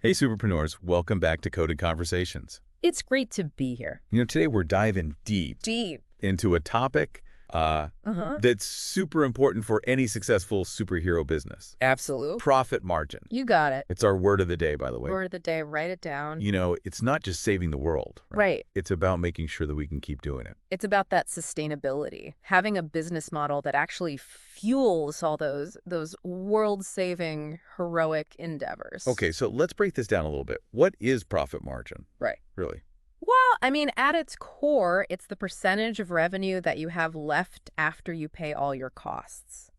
Hey, superpreneurs. Welcome back to Coded Conversations. It's great to be here. Today we're diving deep Deep. into a topic that's super important for any successful superhero business. Absolutely. Profit margin. You got it. It's our word of the day, by the way. Word of the day, write it down. It's not just saving the world. Right. It's about making sure that we can keep doing it. It's about that sustainability, having a business model that actually fuels all those world-saving, heroic endeavors. Okay, so let's break this down a little bit. What is profit margin? Right. Really? Well, I mean, at its core, it's the percentage of revenue that you have left after you pay all your costs.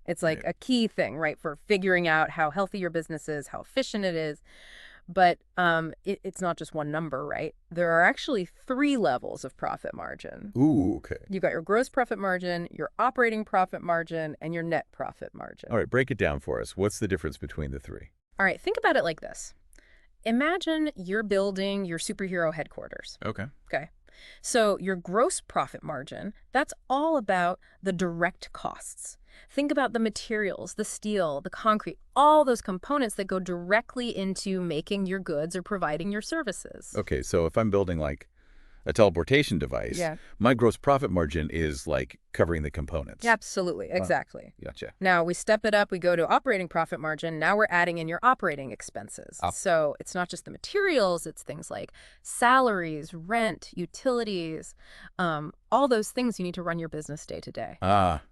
It's like Right. a key thing, right, for figuring out how healthy your business is, how efficient it is. But it's not just one number, right? There are actually 3 levels of profit margin. Ooh, okay. You've got your gross profit margin, your operating profit margin, and your net profit margin. All right, break it down for us. What's the difference between the 3? All right, think about it like this. Imagine you're building your superhero headquarters. Okay. Okay. So your gross profit margin, that's all about the direct costs. Think about the materials, the steel, the concrete, all those components that go directly into making your goods or providing your services. Okay, so if I'm building like a teleportation device, Yeah. my gross profit margin is like covering the components. Absolutely. Exactly. Gotcha. Now we step it up, we go to operating profit margin. Now we're adding in your operating expenses. So it's not just the materials, it's things like salaries, rent, utilities, all those things you need to run your business day to day.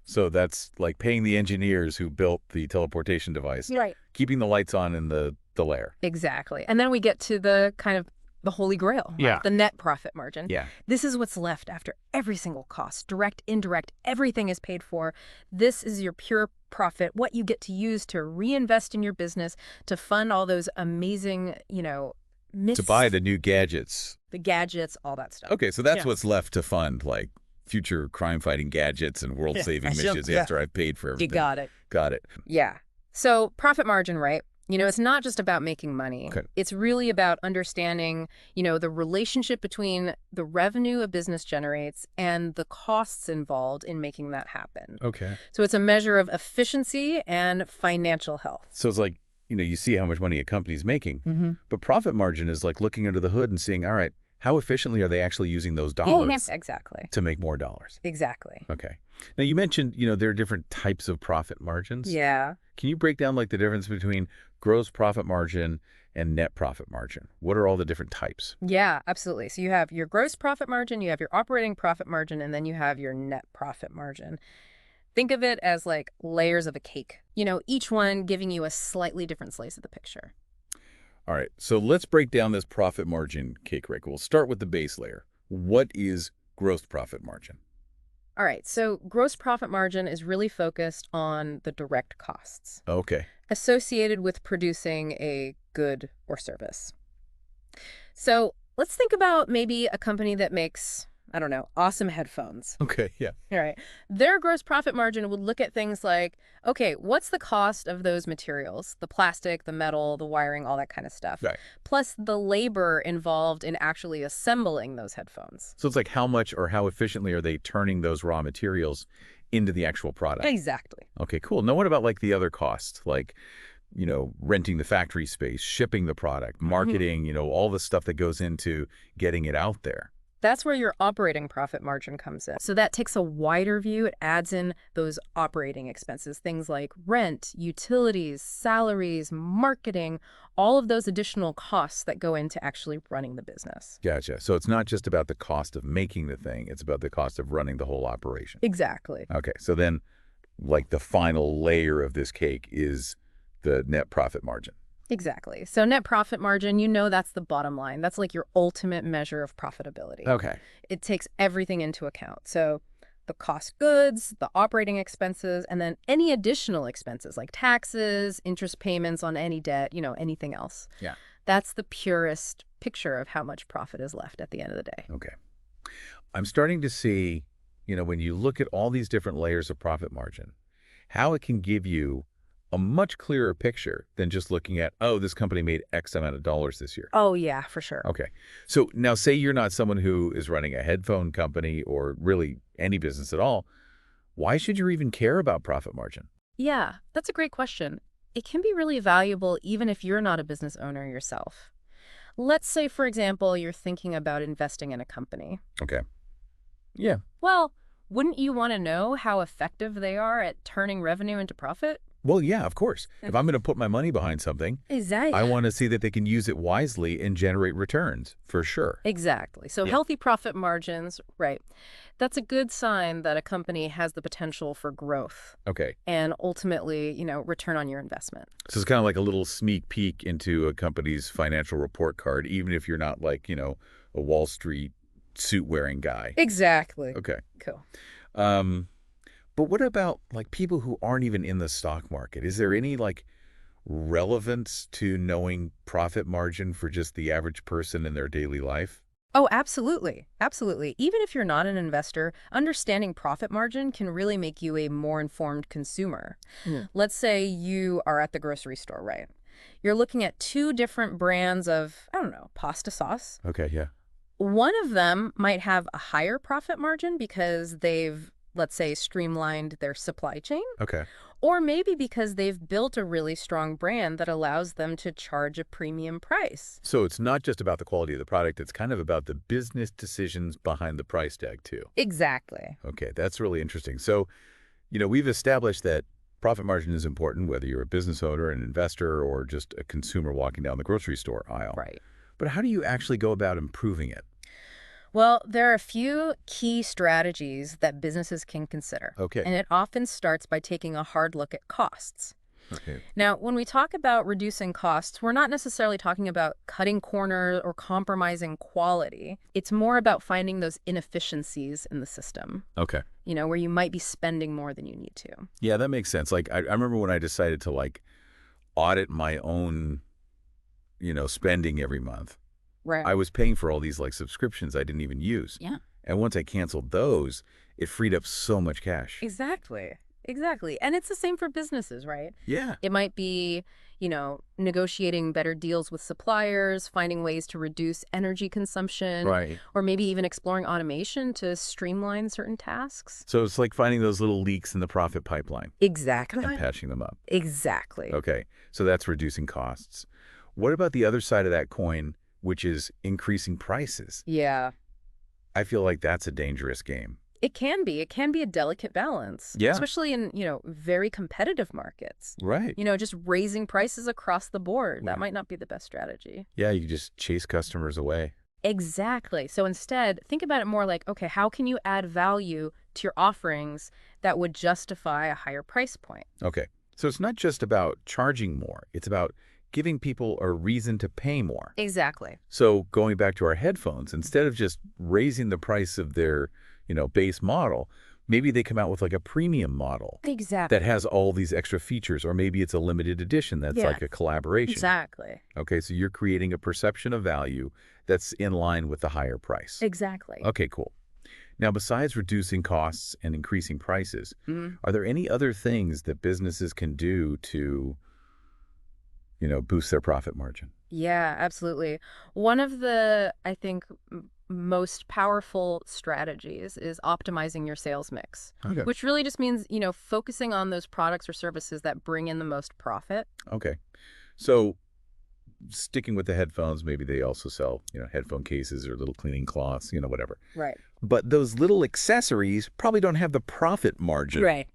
So that's like paying the engineers who built the teleportation device, Right. keeping the lights on in the lair. Exactly. And then we get to the kind of the holy grail, Yeah. the net profit margin. Yeah. This is what's left after every single cost, direct, indirect, everything is paid for. This is your pure profit, what you get to use to reinvest in your business, to fund all those amazing, To buy the new gadgets. the gadgets, all that stuff. Okay, so that's Yeah. what's left to fund like future crime-fighting gadgets and world-saving missions after I've paid for everything. You got it. Got it. Yeah. So profit margin, right? It's not just about making money. Okay. It's really about understanding, the relationship between the revenue a business generates and the costs involved in making that happen. Okay. So it's a measure of efficiency and financial health. So it's like, you see how much money a company's making, but profit margin is like looking under the hood and seeing, all right, how efficiently are they actually using those dollars Exactly. to make more dollars? Exactly. Okay. Now, you mentioned, there are different types of profit margins. Yeah. Can you break down like the difference between gross profit margin and net profit margin? What are all the different types? Yeah, absolutely. So you have your gross profit margin, you have your operating profit margin, and then you have your net profit margin. Think of it as like layers of a cake, each one giving you a slightly different slice of the picture. All right. So let's break down this profit margin cake, Rick. We'll start with the base layer. What is gross profit margin? All right, so gross profit margin is really focused on the direct costs Okay. associated with producing a good or service. So let's think about maybe a company that makes, I don't know, awesome headphones. Okay. Yeah. All right. Their gross profit margin would look at things like, okay, what's the cost of those materials? The plastic, the metal, the wiring, all that kind of stuff. Right. Plus the labor involved in actually assembling those headphones. So it's like how much or how efficiently are they turning those raw materials into the actual product? Exactly. Okay, cool. Now what about like the other costs, like, renting the factory space, shipping the product, marketing, all the stuff that goes into getting it out there? That's where your operating profit margin comes in. So that takes a wider view. It adds in those operating expenses, things like rent, utilities, salaries, marketing, all of those additional costs that go into actually running the business. Gotcha. So it's not just about the cost of making the thing, it's about the cost of running the whole operation. Exactly. Okay, so then like the final layer of this cake is the net profit margin. Exactly. So net profit margin, that's the bottom line. That's like your ultimate measure of profitability. Okay. It takes everything into account. So the cost goods, the operating expenses, and then any additional expenses like taxes, interest payments on any debt, anything else. Yeah. That's the purest picture of how much profit is left at the end of the day. Okay. I'm starting to see, when you look at all these different layers of profit margin, how it can give you a much clearer picture than just looking at, oh, this company made X amount of dollars this year. Oh, yeah, for sure. Okay. So now say you're not someone who is running a headphone company or really any business at all. Why should you even care about profit margin? Yeah, that's a great question. it can be really valuable even if you're not a business owner yourself. Let's say, for example, you're thinking about investing in a company. Okay. Yeah. Well, wouldn't you want to know how effective they are at turning revenue into profit? Well, yeah, of course. If I'm going to put my money behind something, Exactly. I want to see that they can use it wisely and generate returns, for sure. Exactly. So Yeah. healthy profit margins, right. That's a good sign that a company has the potential for growth Okay. and ultimately, return on your investment. So it's kind of like a little sneak peek into a company's financial report card, even if you're not like, a Wall Street suit-wearing guy. Exactly. Okay. Cool. Um, but what about like people who aren't even in the stock market? Is there any like relevance to knowing profit margin for just the average person in their daily life? Oh, absolutely. Absolutely. Even if you're not an investor, understanding profit margin can really make you a more informed consumer. Yeah. Let's say you are at the grocery store, right? You're looking at two different brands of, I don't know, pasta sauce. Okay, yeah. One of them might have a higher profit margin because they've, let's say, streamlined their supply chain, Okay. or maybe because they've built a really strong brand that allows them to charge a premium price. So it's not just about the quality of the product, it's kind of about the business decisions behind the price tag too. Exactly. Okay, that's really interesting. So, we've established that profit margin is important, whether you're a business owner, an investor, or just a consumer walking down the grocery store aisle. Right. But how do you actually go about improving it? Well, there are a few key strategies that businesses can consider, Okay. and it often starts by taking a hard look at costs. Okay. Now, when we talk about reducing costs, we're not necessarily talking about cutting corners or compromising quality. It's more about finding those inefficiencies in the system, Okay. where you might be spending more than you need to. Yeah, that makes sense. Like, I remember when I decided to, like, audit my own, spending every month. Right. I was paying for all these, like, subscriptions I didn't even use. Yeah. And once I canceled those, it freed up so much cash. Exactly. Exactly. And it's the same for businesses, right? Yeah. It might be, negotiating better deals with suppliers, finding ways to reduce energy consumption, Right. or maybe even exploring automation to streamline certain tasks. So it's like finding those little leaks in the profit pipeline Exactly. and patching them up. Exactly. Okay. So that's reducing costs. What about the other side of that coin, which is increasing prices? Yeah. I feel like that's a dangerous game. It can be. It can be a delicate balance. Yeah. Especially in, very competitive markets. Right. Just raising prices across the board. Yeah. That might not be the best strategy. Yeah, you just chase customers away. Exactly. So instead, think about it more like, okay, how can you add value to your offerings that would justify a higher price point? Okay. So it's not just about charging more. It's about giving people a reason to pay more. Exactly. So going back to our headphones, instead of just raising the price of their, base model, maybe they come out with like a premium model Exactly. that has all these extra features, or maybe it's a limited edition that's Yeah. like a collaboration. Exactly. Okay, so you're creating a perception of value that's in line with the higher price. Exactly. Okay, cool. Now, besides reducing costs and increasing prices, Mhm. are there any other things that businesses can do to, boost their profit margin? Yeah, absolutely. One of the, I think, most powerful strategies is optimizing your sales mix, Okay. which really just means, focusing on those products or services that bring in the most profit. Okay. So sticking with the headphones, maybe they also sell, headphone cases or little cleaning cloths, whatever. Right. But those little accessories probably don't have the profit margin Right.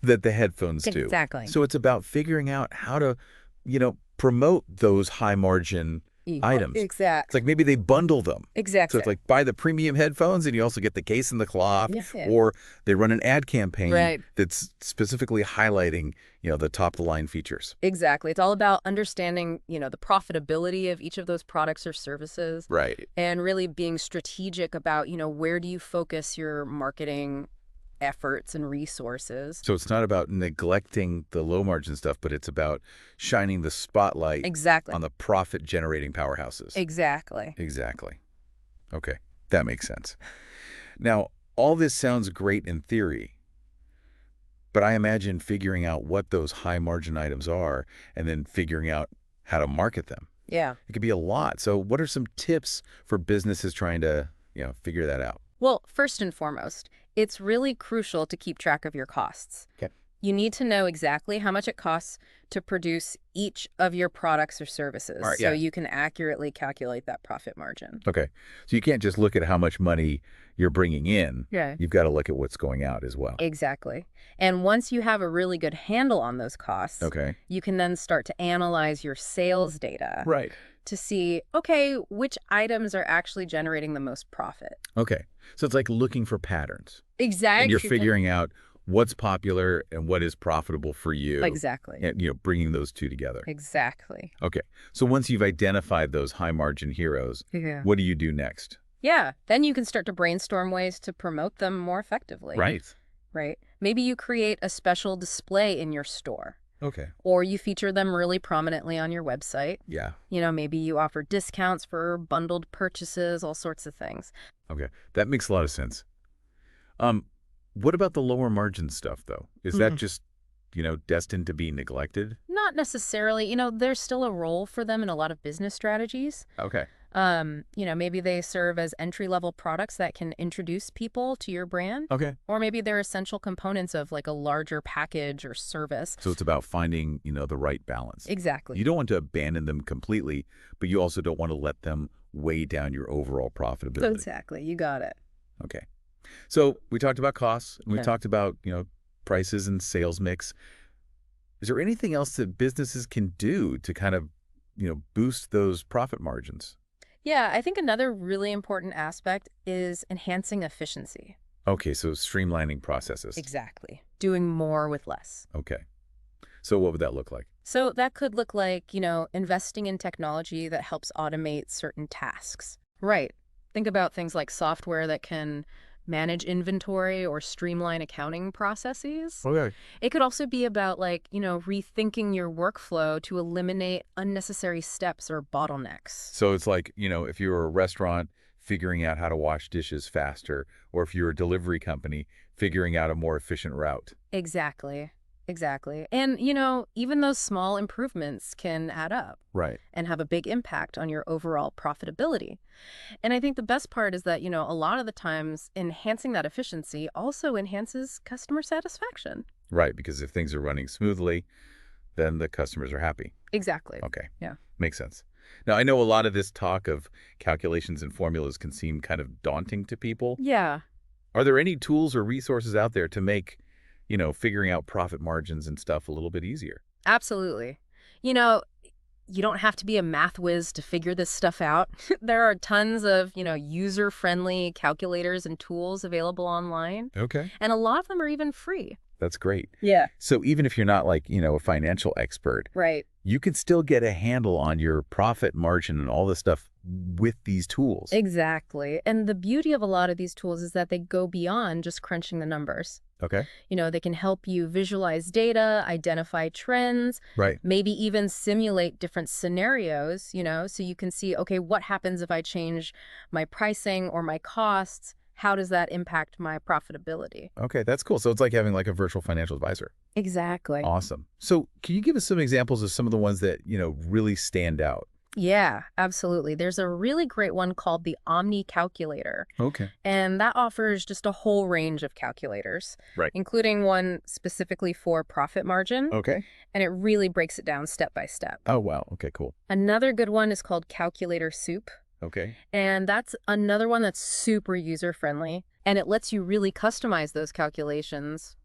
that the headphones do. Exactly. So it's about figuring out how to, promote those high margin items. Exactly. It's like maybe they bundle them. So Exactly. it's like buy the premium headphones and you also get the case and the cloth. Yeah. Or they run an ad campaign Right. that's specifically highlighting, the top of the line features. Exactly. It's all about understanding, the profitability of each of those products or services Right. and really being strategic about, where do you focus your marketing efforts and resources. So it's not about neglecting the low margin stuff, but it's about shining the spotlight Exactly. on the profit generating powerhouses. Exactly. Exactly. Okay. That makes sense. Now, all this sounds great in theory, but I imagine figuring out what those high margin items are and then figuring out how to market them. Yeah. It could be a lot. So what are some tips for businesses trying to, figure that out? Well, first and foremost, it's really crucial to keep track of your costs. Okay. You need to know exactly how much it costs to produce each of your products or services All right, so yeah. you can accurately calculate that profit margin. Okay. So you can't just look at how much money you're bringing in. Yeah. You've got to look at what's going out as well. Exactly. And once you have a really good handle on those costs, Okay. you can then start to analyze your sales data Right. to see, okay, which items are actually generating the most profit. Okay. So it's like looking for patterns. And you're Exactly. figuring out what's popular and what is profitable for you. Exactly. And, bringing those two together. Exactly. Okay. So once you've identified those high margin heroes, Yeah. what do you do next? Yeah. Then you can start to brainstorm ways to promote them more effectively. Right. Right? Maybe you create a special display in your store, Okay. or you feature them really prominently on your website. Yeah. Maybe you offer discounts for bundled purchases, all sorts of things. Okay. That makes a lot of sense. What about the lower margin stuff, though? Is that just, destined to be neglected? Not necessarily. There's still a role for them in a lot of business strategies. Okay. Maybe they serve as entry-level products that can introduce people to your brand. Okay. Or maybe they're essential components of like a larger package or service. So it's about finding, the right balance. Exactly. You don't want to abandon them completely, but you also don't want to let them weigh down your overall profitability. Exactly. You got it. Okay. So we talked about costs, and we Yeah. talked about, prices and sales mix. Is there anything else that businesses can do to kind of, boost those profit margins? Yeah, I think another really important aspect is enhancing efficiency. Okay, so streamlining processes. Exactly. Doing more with less. Okay. So what would that look like? So that could look like, investing in technology that helps automate certain tasks. Right. Think about things like software that can manage inventory or streamline accounting processes. Okay. It could also be about rethinking your workflow to eliminate unnecessary steps or bottlenecks. So it's like, if you're a restaurant, figuring out how to wash dishes faster, or if you're a delivery company, figuring out a more efficient route. Exactly. Exactly. And, even those small improvements can add up Right. and have a big impact on your overall profitability. And I think the best part is that, a lot of the times enhancing that efficiency also enhances customer satisfaction. Right, because if things are running smoothly, then the customers are happy. Exactly. Okay. Yeah. Makes sense. Now, I know a lot of this talk of calculations and formulas can seem kind of daunting to people. Yeah. Are there any tools or resources out there to make, figuring out profit margins and stuff a little bit easier? Absolutely. You don't have to be a math whiz to figure this stuff out. There are tons of, user-friendly calculators and tools available online, Okay. and a lot of them are even free. That's great. Yeah. So even if you're not like, a financial expert, Right. you can still get a handle on your profit margin and all this stuff with these tools. Exactly. And the beauty of a lot of these tools is that they go beyond just crunching the numbers. Okay. They can help you visualize data, identify trends, Right. maybe even simulate different scenarios, so you can see, okay, what happens if I change my pricing or my costs? How does that impact my profitability? Okay, that's cool. So it's like having like a virtual financial advisor. Exactly. Awesome. So can you give us some examples of some of the ones that, really stand out? Yeah, absolutely. There's a really great one called the Omni calculator, Okay. and that offers just a whole range of calculators, Right. including one specifically for profit margin, Okay. and it really breaks it down step by step. Oh, wow. Okay, cool. Another good one is called Calculator Soup, Okay. and that's another one that's super user-friendly, and it lets you really customize those calculations,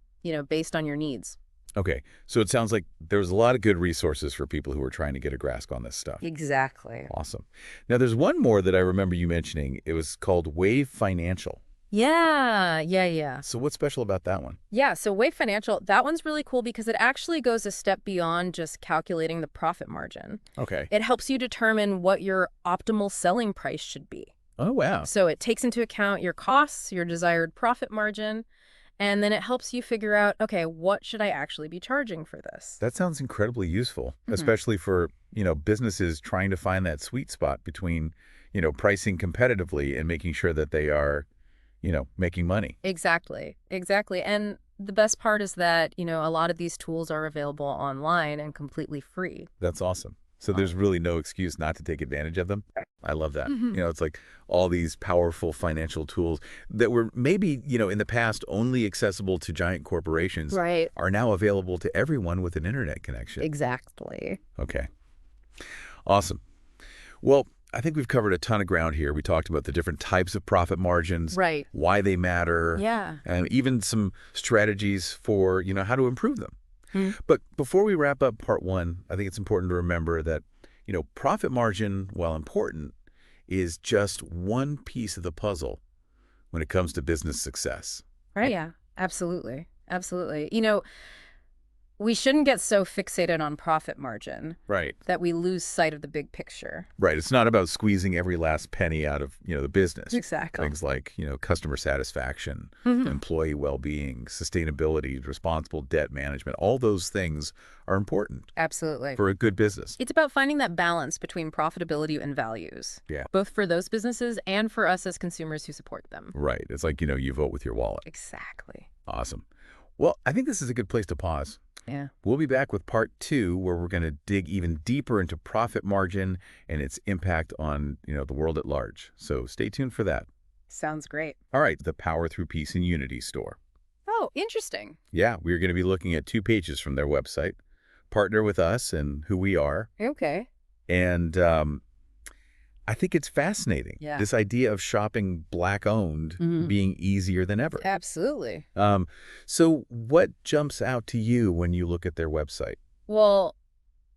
based on your needs. Okay. So it sounds like there's a lot of good resources for people who are trying to get a grasp on this stuff. Exactly. Awesome. Now, there's one more that I remember you mentioning. It was called Wave Financial. Yeah. So what's special about that one? Yeah, so Wave Financial, that one's really cool because it actually goes a step beyond just calculating the profit margin. Okay. It helps you determine what your optimal selling price should be. Oh, wow. So it takes into account your costs, your desired profit margin, and then it helps you figure out, okay, what should I actually be charging for this? That sounds incredibly useful, Mhm. especially for, businesses trying to find that sweet spot between, pricing competitively and making sure that they are, making money. Exactly. And the best part is that, a lot of these tools are available online and completely free. That's awesome. So there's really no excuse not to take advantage of them? I love that. It's like all these powerful financial tools that were maybe, in the past only accessible to giant corporations Right. are now available to everyone with an internet connection. Exactly. Okay. Awesome. Well, I think we've covered a ton of ground here. We talked about the different types of profit margins, Right. why they matter, Yeah. and even some strategies for, how to improve them. Hmm. But before we wrap up part one, I think it's important to remember that, profit margin, while important, is just one piece of the puzzle when it comes to business success. Right. Yeah, absolutely. Absolutely. We shouldn't get so fixated on profit margin Right. that we lose sight of the big picture. Right. It's not about squeezing every last penny out of, the business. Exactly. Things like, customer satisfaction, Mhm. employee well-being, sustainability, responsible debt management. All those things are important Absolutely. for a good business. It's about finding that balance between profitability and values. Yeah. Both for those businesses and for us as consumers who support them. Right. It's like, you vote with your wallet. Exactly. Awesome. Well, I think this is a good place to pause. Yeah. We'll be back with part two, where we're going to dig even deeper into profit margin and its impact on, the world at large. So stay tuned for that. Sounds great. All right, the Power Through Peace and Unity store. Oh, interesting. Yeah, we're going to be looking at 2 pages from their website, partner with us and who we are. Okay. And I think it's fascinating. Yeah. This idea of shopping Black-owned being easier than ever. Absolutely. So what jumps out to you when you look at their website? Well,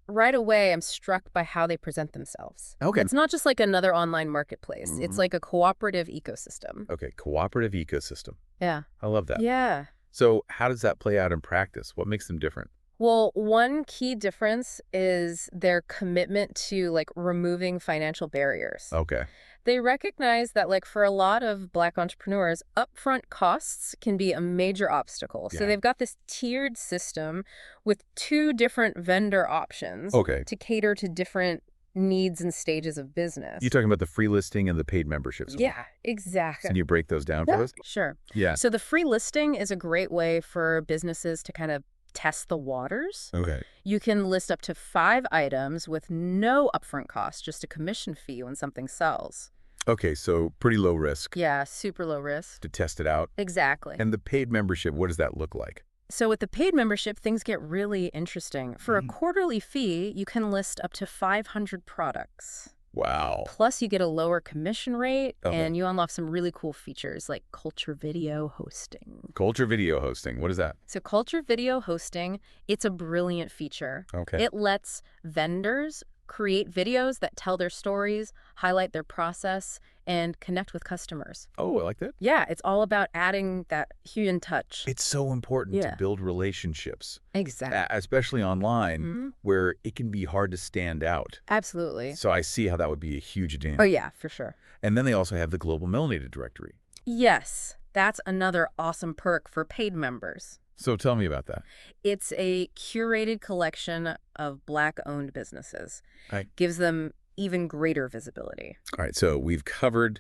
right away, I'm struck by how they present themselves. Okay. It's not just like another online marketplace. It's like a cooperative ecosystem. Okay, cooperative ecosystem. Yeah. I love that. Yeah. So how does that play out in practice? What makes them different? Well, one key difference is their commitment to removing financial barriers. Okay. They recognize that for a lot of Black entrepreneurs, upfront costs can be a major obstacle. So Yeah. they've got this tiered system with 2 different vendor options Okay. to cater to different needs and stages of business. You're talking about the free listing and the paid memberships. Yeah, exactly. Can you break those down for us? Sure. Yeah. So the free listing is a great way for businesses to kind of test the waters. Okay. You can list up to 5 items with no upfront cost, just a commission fee when something sells. Okay, so pretty low risk Yeah, super low risk. to test it out. Exactly. And the paid membership, what does that look like? So with the paid membership, things get really interesting. For a quarterly fee, you can list up to 500 products. Wow. Plus, you get a lower commission rate, Okay. and you unlock some really cool features like culture video hosting. Culture video hosting, what is that? So culture video hosting, it's a brilliant feature. Okay. It lets vendors create videos that tell their stories, highlight their process, and connect with customers. Oh, I like that. Yeah, it's all about adding that human touch. It's so important Yeah. to build relationships, Exactly. especially online, Mhm. where it can be hard to stand out. Absolutely. So I see how that would be a huge advantage. Oh, yeah, for sure. And then they also have the global melanated directory. Yes, that's another awesome perk for paid members. So tell me about that. It's a curated collection of Black-owned businesses. Right. Gives them even greater visibility. All right, so we've covered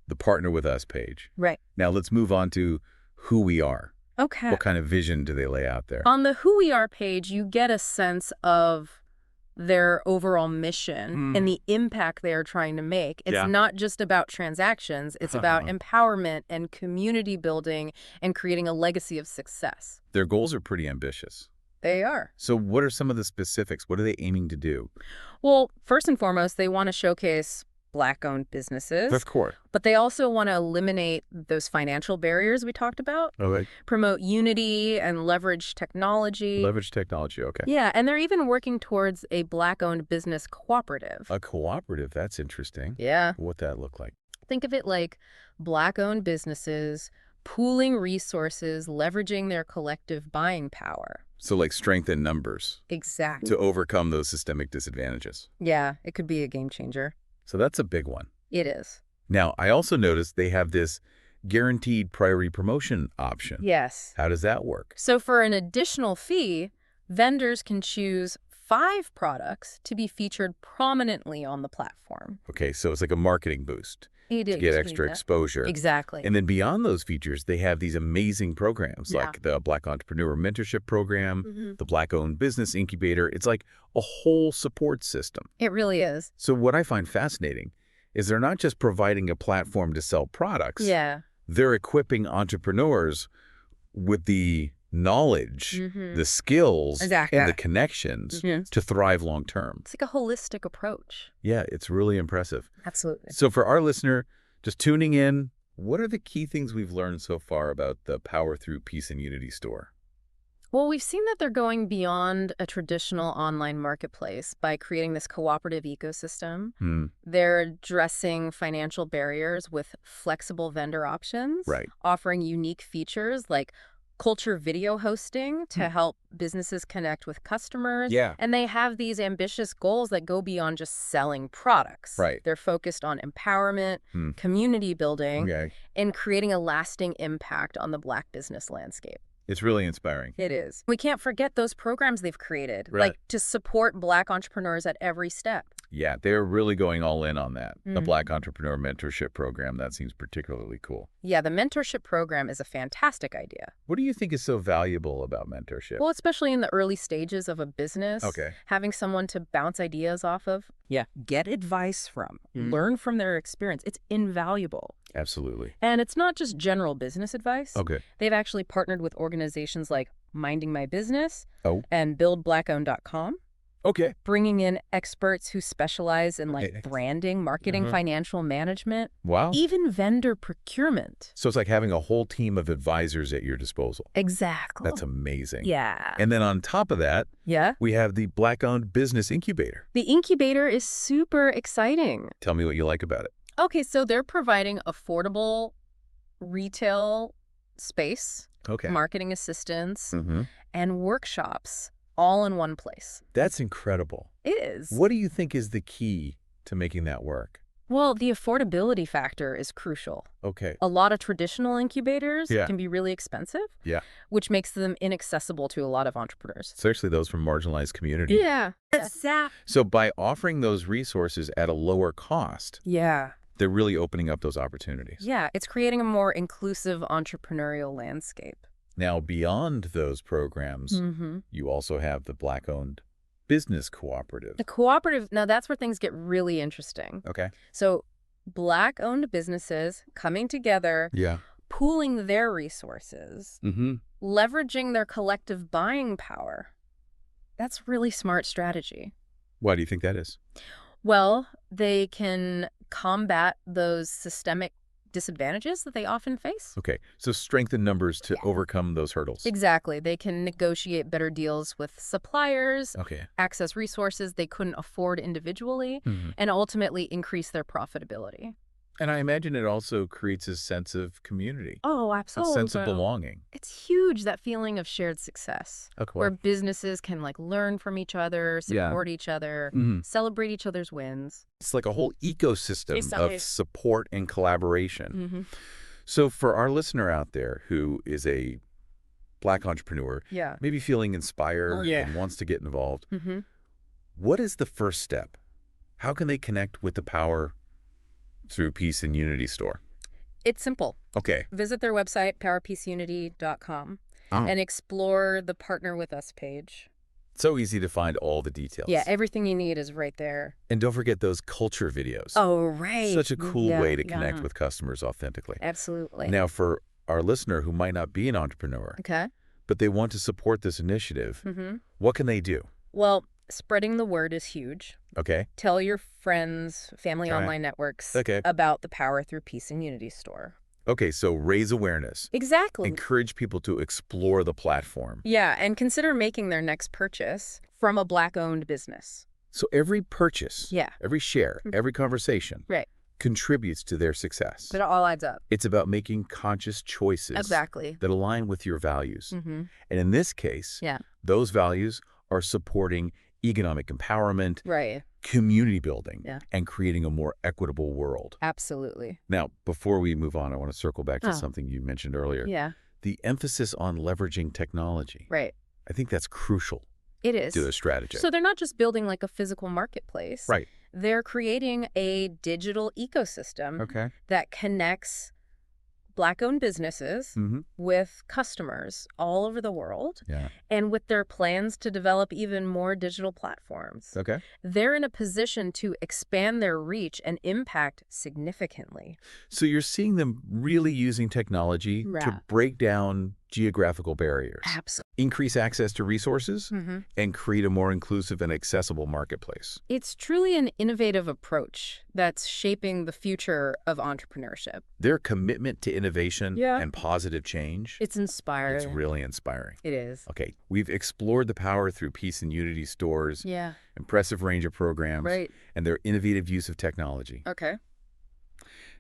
the Partner With Us page. Right. Now let's move on to who we are. Okay. What kind of vision do they lay out there? On the Who We Are page, you get a sense of their overall mission and the impact they are trying to make. It's Yeah. not just about transactions. It's about empowerment and community building and creating a legacy of success. Their goals are pretty ambitious. They are. So what are some of the specifics? What are they aiming to do? Well, first and foremost, they want to showcase Black-owned businesses. Of course. But they also want to eliminate those financial barriers we talked about, Okay. promote unity and leverage technology. Leverage technology, okay. Yeah, and they're even working towards a Black-owned business cooperative. A cooperative, that's interesting. Yeah. What that look like? Think of it like Black-owned businesses pooling resources, leveraging their collective buying power. So like strength in numbers Exactly. to overcome those systemic disadvantages. Yeah, it could be a game changer. So that's a big one. It is. Now, I also noticed they have this guaranteed priority promotion option. Yes. How does that work? So for an additional fee, vendors can choose 5 products to be featured prominently on the platform. Okay, so it's like a marketing boost to get extra exposure. Exactly. And then beyond those features, they have these amazing programs Yeah. like the Black Entrepreneur Mentorship Program, Mhm. the Black-Owned Business Incubator. It's like a whole support system. It really is. So what I find fascinating is they're not just providing a platform to sell products. Yeah. They're equipping entrepreneurs with the knowledge, the skills, Exactly. and the connections to thrive long term. It's like a holistic approach. Yeah, it's really impressive. Absolutely. So for our listener, just tuning in, what are the key things we've learned so far about the Power Through Peace and Unity store? Well, we've seen that they're going beyond a traditional online marketplace by creating this cooperative ecosystem. They're addressing financial barriers with flexible vendor options, Right. offering unique features like culture video hosting to help businesses connect with customers. Yeah. And they have these ambitious goals that go beyond just selling products. Right. They're focused on empowerment, community building, Okay. and creating a lasting impact on the Black business landscape. It's really inspiring. It is. We can't forget those programs they've created, Right. like to support Black entrepreneurs at every step. Yeah, they're really going all in on that. The Black Entrepreneur Mentorship Program, that seems particularly cool. Yeah, the mentorship program is a fantastic idea. What do you think is so valuable about mentorship? Well, especially in the early stages of a business, Okay. having someone to bounce ideas off of. Yeah, get advice from, learn from their experience. It's invaluable. Absolutely. And it's not just general business advice. Okay. They've actually partnered with organizations like Minding My Business Oh. and BuildBlackOwned.com. Okay. Bringing in experts who specialize in Okay. branding, marketing, financial management, Wow. even vendor procurement. So it's like having a whole team of advisors at your disposal. Exactly. That's amazing. Yeah. And then on top of that, Yeah. we have the Black-owned business incubator. The incubator is super exciting. Tell me what you like about it. Okay, so they're providing affordable retail space, Okay. marketing assistance, Mm-hmm. and workshops all in one place. That's incredible. It is. What do you think is the key to making that work? Well, the affordability factor is crucial. Okay. A lot of traditional incubators Yeah. can be really expensive, Yeah. which makes them inaccessible to a lot of entrepreneurs. Especially those from marginalized communities. Yeah. So by offering those resources at a lower cost, Yeah. they're really opening up those opportunities. Yeah, it's creating a more inclusive entrepreneurial landscape. Now, beyond those programs, you also have the Black-owned business cooperative. The cooperative, now that's where things get really interesting. Okay. So Black-owned businesses coming together, Yeah. pooling their resources, Mm-hmm. leveraging their collective buying power. That's really smart strategy. Why do you think that is? Well, they can combat those systemic disadvantages that they often face. Okay. So strengthen numbers to overcome those hurdles. Exactly. They can negotiate better deals with suppliers, Okay. access resources they couldn't afford individually, and ultimately increase their profitability. And I imagine it also creates a sense of community, Oh, a absolutely. sense of belonging. It's huge, that feeling of shared success, Okay. where businesses can learn from each other, Yeah. support each other, Mhm. celebrate each other's wins. It's like a whole ecosystem Exactly. of support and collaboration. So for our listener out there who is a Black entrepreneur, Yeah. maybe feeling inspired Oh, yeah. and wants to get involved, Mm-hmm. what is the first step? How can they connect with the Power Through Peace and Unity store? It's simple. Okay. Visit their website, powerpeaceunity.com, Oh. and explore the Partner With Us page. So easy to find all the details. Yeah, everything you need is right there. And don't forget those culture videos. Oh, right. Such a cool Yeah, way to yeah. connect with customers authentically. Absolutely. Now, for our listener who might not be an entrepreneur, Okay. but they want to support this initiative, Mm-hmm. what can they do? Well, spreading the word is huge. Okay. Tell your friends, family All right. online networks Okay. about the Power Through Peace and Unity store. Okay, so raise awareness. Exactly. Encourage people to explore the platform. Yeah, and consider making their next purchase from a Black-owned business. So every purchase, Yeah. every share, every conversation Right. contributes to their success. But it all adds up. It's about making conscious choices Exactly. that align with your values. Mm-hmm. And in this case, Yeah. those values are supporting economic empowerment, Right. community building, Yeah. and creating a more equitable world. Absolutely. Now, before we move on, I want to circle back to Oh. something you mentioned earlier. Yeah. The emphasis on leveraging technology. Right. I think that's crucial It is. to the strategy. So they're not just building a physical marketplace. Right. They're creating a digital ecosystem Okay. that connects Black-owned businesses Mm-hmm. with customers all over the world, Yeah. and with their plans to develop even more digital platforms. Okay. They're in a position to expand their reach and impact significantly. So you're seeing them really using technology Yeah. to break down geographical barriers, Absolutely. increase access to resources, and create a more inclusive and accessible marketplace. It's truly an innovative approach that's shaping the future of entrepreneurship. Their commitment to innovation Yeah. and positive change, It's inspiring. it's really inspiring. It is. Okay, we've explored the power through Peace and Unity stores, Yeah. impressive range of programs, Right. and their innovative use of technology. Okay.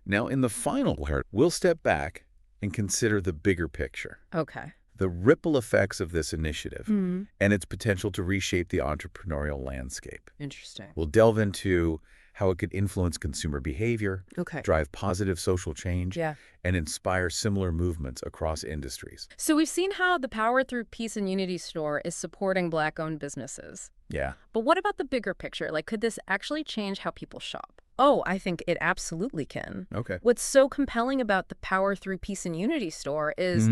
Now, in the final part, we'll step back and consider the bigger picture, Okay. the ripple effects of this initiative, Mm-hmm. and its potential to reshape the entrepreneurial landscape. Interesting. We'll delve into how it could influence consumer behavior, Okay. drive positive social change, Yeah. and inspire similar movements across industries. So we've seen how the Power Through Peace and Unity store is supporting Black-owned businesses. Yeah. But what about the bigger picture? Like, could this actually change how people shop? Oh, I think it absolutely can. Okay. What's so compelling about the Power Through Peace and Unity store is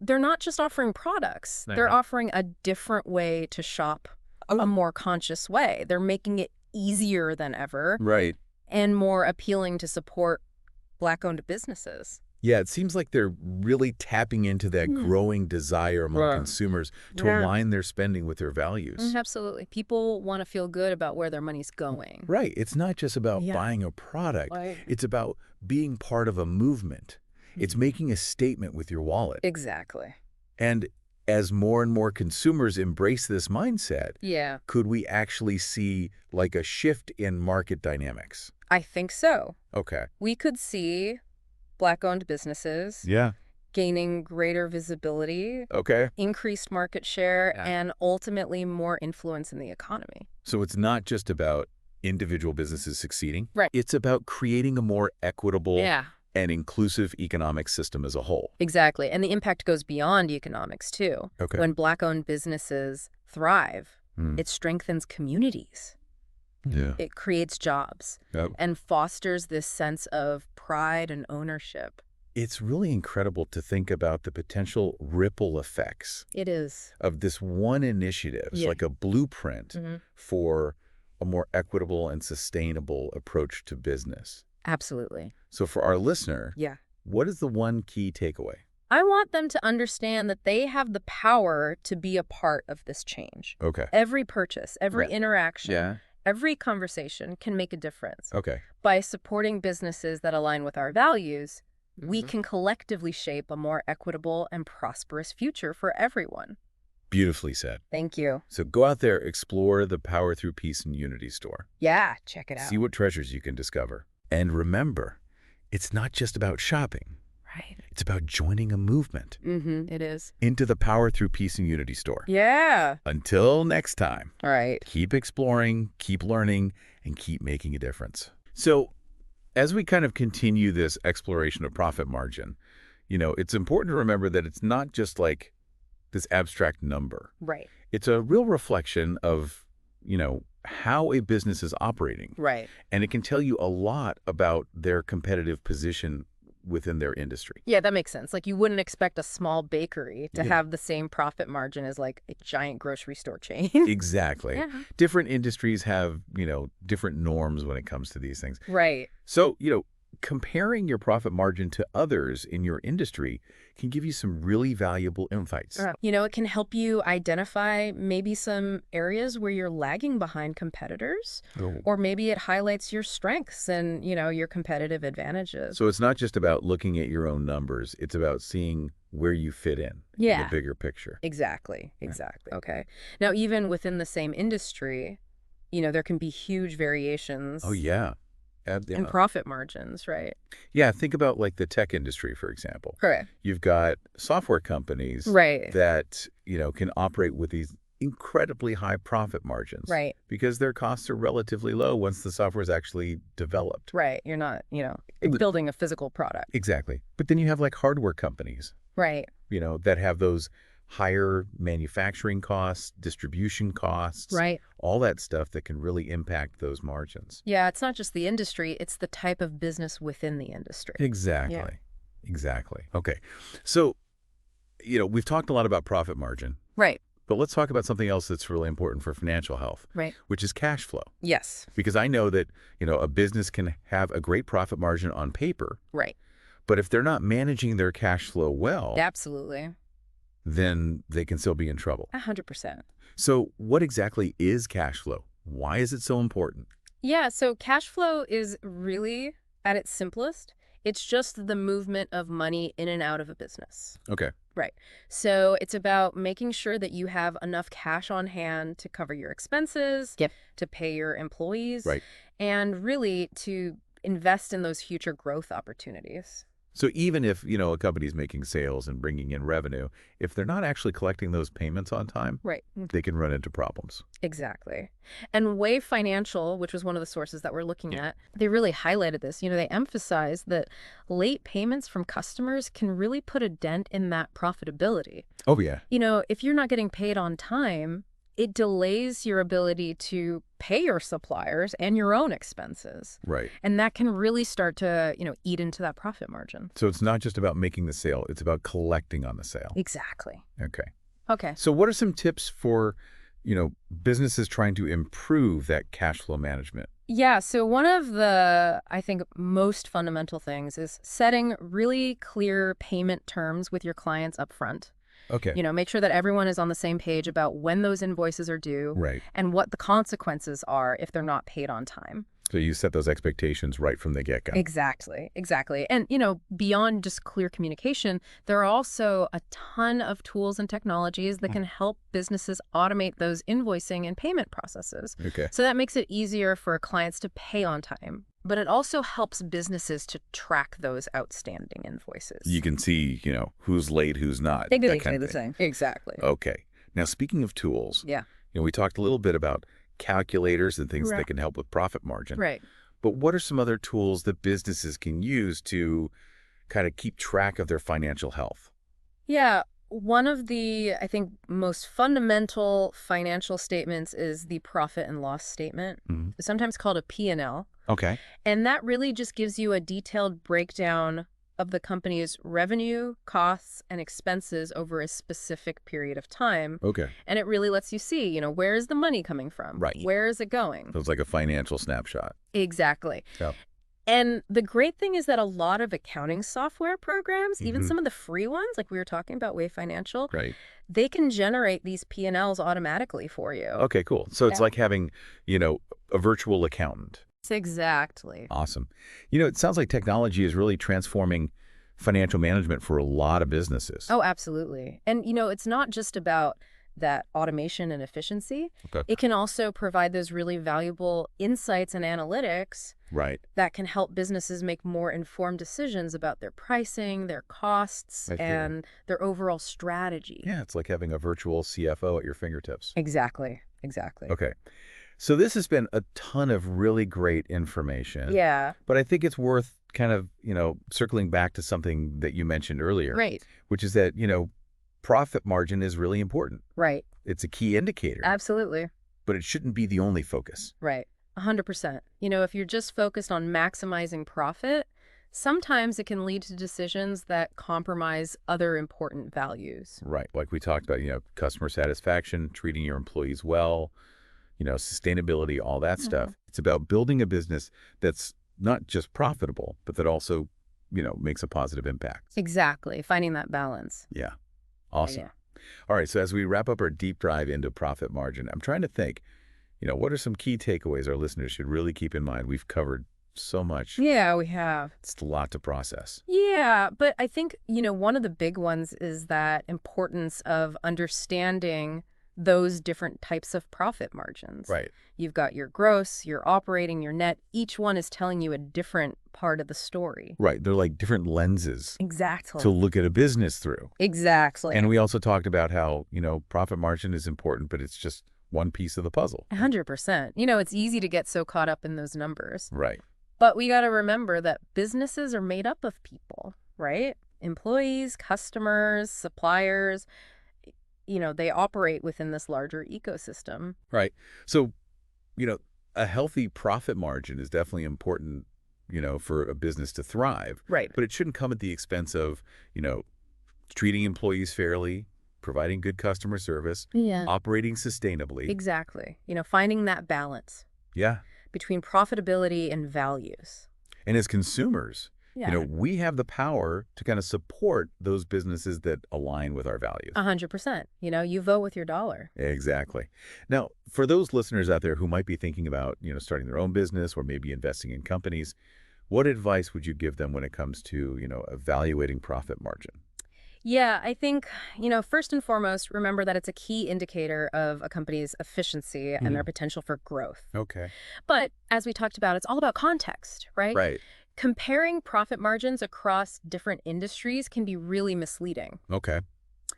they're not just offering products. They're offering a different way to shop, a more conscious way. They're making it easier than ever Right. and more appealing to support Black-owned businesses. Yeah, it seems like they're really tapping into that growing desire among consumers to align their spending with their values. Absolutely. People want to feel good about where their money's going. Right. It's not just about buying a product. Right. It's about being part of a movement. It's making a statement with your wallet. Exactly. And as more and more consumers embrace this mindset, Yeah, could we actually see like a shift in market dynamics? I think so. Okay. We could see Black-owned businesses Yeah. gaining greater visibility, Okay. increased market share, and ultimately more influence in the economy. So it's not just about individual businesses succeeding. Right. It's about creating a more equitable Yeah, and inclusive economic system as a whole. exactly. And the impact goes beyond economics, too. Okay. When Black-owned businesses thrive, it strengthens communities. Yeah. It creates jobs Yep. and fosters this sense of pride and ownership. It's really incredible to think about the potential ripple effects It is. of this one initiative. It's Yeah. like a blueprint for a more equitable and sustainable approach to business. Absolutely. So for our listener, Yeah. what is the one key takeaway? I want them to understand that they have the power to be a part of this change. Okay. Every purchase, every interaction, Yeah. every conversation can make a difference. Okay. By supporting businesses that align with our values, we can collectively shape a more equitable and prosperous future for everyone. Beautifully said. Thank you. So go out there, explore the Power Through Peace and Unity store. Yeah, check it out. See what treasures you can discover. And remember, it's not just about shopping. Right. It's about joining a movement It is. into the Power Through Peace and Unity store. Yeah. Until next time, All right. keep exploring, keep learning, and keep making a difference. So as we kind of continue this exploration of profit margin, it's important to remember that it's not just like this abstract number. Right. It's a real reflection of, how a business is operating. Right. And it can tell you a lot about their competitive position within their industry. Yeah, that makes sense. Like, you wouldn't expect a small bakery to have the same profit margin as like a giant grocery store chain. Exactly. Yeah. Different industries have, different norms when it comes to these things. Right. So, comparing your profit margin to others in your industry can give you some really valuable insights. It can help you identify maybe some areas where you're lagging behind competitors, or maybe it highlights your strengths and, your competitive advantages. So it's not just about looking at your own numbers. It's about seeing where you fit in the bigger picture. Exactly. Okay. Now, even within the same industry, there can be huge variations. Oh, yeah. In profit margins, right? Yeah, think about like the tech industry, for example. Correct. You've got software companies that, can operate with these incredibly high profit margins. Right. Because their costs are relatively low once the software is actually developed. Right. You're not, building a physical product. Exactly. But then you have like hardware companies. Right. That have those higher manufacturing costs, distribution costs, right? All that stuff that can really impact those margins. Yeah, it's not just the industry, it's the type of business within the industry. Exactly. Yeah. Exactly. Okay. So, we've talked a lot about profit margin, Right. but let's talk about something else that's really important for financial health, Right. which is cash flow. Yes. Because I know that, a business can have a great profit margin on paper, Right. but if they're not managing their cash flow well, Absolutely. then they can still be in trouble. 100%. So what exactly is cash flow? Why is it so important? Yeah, so cash flow is really, at its simplest, it's just the movement of money in and out of a business. Okay. Right. So it's about making sure that you have enough cash on hand to cover your expenses, Yep. to pay your employees, Right. and really to invest in those future growth opportunities. So even if, a company's making sales and bringing in revenue, if they're not actually collecting those payments on time, Right. they can run into problems. Exactly. And Wave Financial, which was one of the sources that we're looking Yeah. at, they really highlighted this. They emphasized that late payments from customers can really put a dent in that profitability. Oh, yeah. If you're not getting paid on time, it delays your ability to pay your suppliers and your own expenses. Right. And that can really start to, eat into that profit margin. So it's not just about making the sale, it's about collecting on the sale. Exactly. Okay. Okay. So what are some tips for, businesses trying to improve that cash flow management? Yeah, so one of the, I think, most fundamental things is setting really clear payment terms with your clients up front. Okay. Make sure that everyone is on the same page about when those invoices are due Right. and what the consequences are if they're not paid on time. So you set those expectations right from the get-go. Exactly. And, beyond just clear communication, there are also a ton of tools and technologies that can help businesses automate those invoicing and payment processes. Okay. So that makes it easier for clients to pay on time. But it also helps businesses to track those outstanding invoices. You can see, who's late, who's not. that Exactly kind of the thing. same. Exactly. Okay. Now, speaking of tools, Yeah. we talked a little bit about calculators and things Right. that can help with profit margin. Right. But what are some other tools that businesses can use to kind of keep track of their financial health? Yeah. One of the, I think, most fundamental financial statements is the profit and loss statement, Mhm. sometimes called a P&L. Okay. And that really just gives you a detailed breakdown of the company's revenue, costs, and expenses over a specific period of time. Okay. And it really lets you see, where is the money coming from? Right. Where is it going? So it's like a financial snapshot. Exactly. Yep. And the great thing is that a lot of accounting software programs, even Mhm. some of the free ones, like we were talking about Wave Financial, Right. they can generate these P&Ls automatically for you. Okay, cool. So it's Yeah. like having, a virtual accountant. Exactly. Awesome. It sounds like technology is really transforming financial management for a lot of businesses. Oh, absolutely. And, it's not just about that automation and efficiency. Okay. It can also provide those really valuable insights and analytics Right. that can help businesses make more informed decisions about their pricing, their costs, I see. and their overall strategy. Yeah, it's like having a virtual CFO at your fingertips. Exactly. Okay. So this has been a ton of really great information. Yeah. But I think it's worth kind of, circling back to something that you mentioned earlier. Right. Which is that, profit margin is really important. Right. It's a key indicator. Absolutely. But it shouldn't be the only focus. Right. 100%. If you're just focused on maximizing profit, sometimes it can lead to decisions that compromise other important values. Right. Like we talked about, customer satisfaction, treating your employees well, sustainability, all that stuff. It's about building a business that's not just profitable, but that also, makes a positive impact. Exactly. Finding that balance. Yeah. Awesome. Yeah. All right. So as we wrap up our deep dive into profit margin, I'm trying to think, what are some key takeaways our listeners should really keep in mind? We've covered so much. Yeah, we have. It's a lot to process. Yeah, but I think, one of the big ones is that importance of understanding those different types of profit margins. Right. You've got your gross, your operating, your net. Each one is telling you a different part of the story. Right. They're like different lenses Exactly. to look at a business through. Exactly. And we also talked about how, profit margin is important, but it's just one piece of the puzzle. 100%. It's easy to get so caught up in those numbers. Right. But we got to remember that businesses are made up of people, right? Employees, customers, suppliers, they operate within this larger ecosystem. Right. So, a healthy profit margin is definitely important for a business to thrive. Right. But it shouldn't come at the expense of, treating employees fairly, providing good customer service, Yeah. operating sustainably. Exactly. Finding that balance Yeah. between profitability and values. And as consumers, Yeah. we have the power to kind of support those businesses that align with our values. 100%. You vote with your dollar. Exactly. Now, for those listeners out there who might be thinking about, starting their own business or maybe investing in companies, what advice would you give them when it comes to, evaluating profit margin? Yeah, I think, first and foremost, remember that it's a key indicator of a company's efficiency and their potential for growth. Okay. But as we talked about, it's all about context, right? Right. Comparing profit margins across different industries can be really misleading. Okay.